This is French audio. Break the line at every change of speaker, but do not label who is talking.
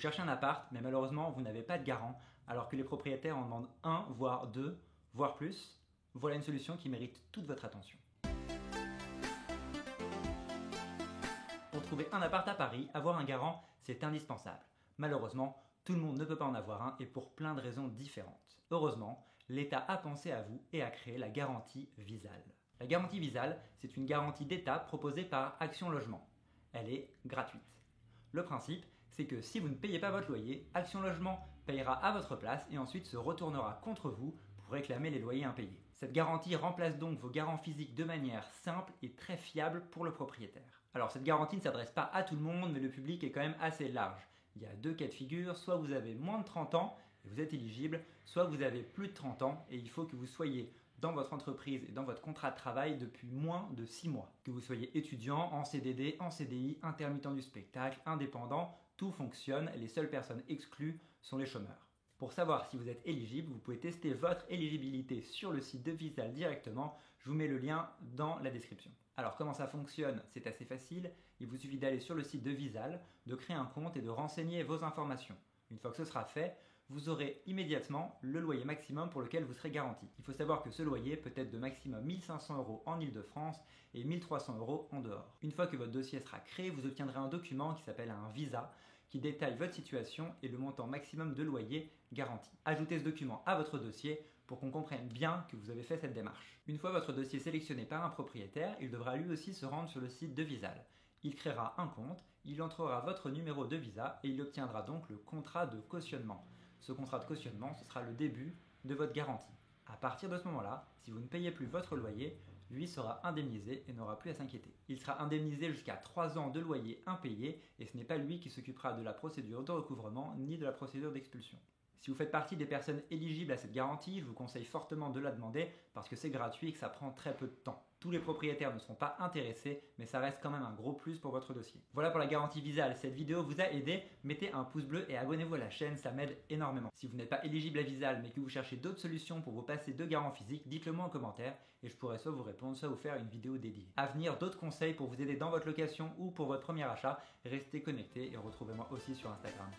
cherchez un appart, mais malheureusement vous n'avez pas de garant, alors que les propriétaires en demandent un, voire deux, voire plus. Voilà une solution qui mérite toute votre attention. Pour trouver un appart à Paris, avoir un garant, c'est indispensable. Malheureusement, tout le monde ne peut pas en avoir un et pour plein de raisons différentes. Heureusement, l'État a pensé à vous et a créé la garantie Visale. La garantie Visale, c'est une garantie d'État proposée par Action Logement. Elle est gratuite. Le principe, c'est que si vous ne payez pas votre loyer, Action Logement payera à votre place et ensuite se retournera contre vous pour réclamer les loyers impayés. Cette garantie remplace donc vos garants physiques de manière simple et très fiable pour le propriétaire. Alors cette garantie ne s'adresse pas à tout le monde, mais le public est quand même assez large. Il y a deux cas de figure, soit vous avez moins de 30 ans et vous êtes éligible, soit vous avez plus de 30 ans et il faut que vous soyez dans votre entreprise et dans votre contrat de travail depuis moins de 6 mois. Que vous soyez étudiant, en CDD, en CDI, intermittent du spectacle, indépendant, tout fonctionne, les seules personnes exclues sont les chômeurs. Pour savoir si vous êtes éligible, vous pouvez tester votre éligibilité sur le site de Visale directement. Je vous mets le lien dans la description. Alors comment ça fonctionne? C'est assez facile. Il vous suffit d'aller sur le site de Visale, de créer un compte et de renseigner vos informations. Une fois que ce sera fait, vous aurez immédiatement le loyer maximum pour lequel vous serez garanti. Il faut savoir que ce loyer peut être de maximum 1 500 € en Ile-de-France et 1 300 € en dehors. Une fois que votre dossier sera créé, vous obtiendrez un document qui s'appelle un visa qui détaille votre situation et le montant maximum de loyer garanti. Ajoutez ce document à votre dossier pour qu'on comprenne bien que vous avez fait cette démarche. Une fois votre dossier sélectionné par un propriétaire, il devra lui aussi se rendre sur le site de Visale. Il créera un compte, il entrera votre numéro de visa et il obtiendra donc le contrat de cautionnement. Ce contrat de cautionnement, ce sera le début de votre garantie. À partir de ce moment-là, si vous ne payez plus votre loyer, lui sera indemnisé et n'aura plus à s'inquiéter. Il sera indemnisé jusqu'à 3 ans de loyer impayé et ce n'est pas lui qui s'occupera de la procédure de recouvrement ni de la procédure d'expulsion. Si vous faites partie des personnes éligibles à cette garantie, je vous conseille fortement de la demander parce que c'est gratuit et que ça prend très peu de temps. Tous les propriétaires ne seront pas intéressés, mais ça reste quand même un gros plus pour votre dossier. Voilà pour la garantie Visale. Cette vidéo vous a aidé, mettez un pouce bleu et abonnez-vous à la chaîne, ça m'aide énormément. Si vous n'êtes pas éligible à Visale mais que vous cherchez d'autres solutions pour vous passer de garant physique, dites-le moi en commentaire et je pourrai soit vous répondre, soit vous faire une vidéo dédiée. À venir, d'autres conseils pour vous aider dans votre location ou pour votre premier achat. Restez connectés et retrouvez-moi aussi sur Instagram.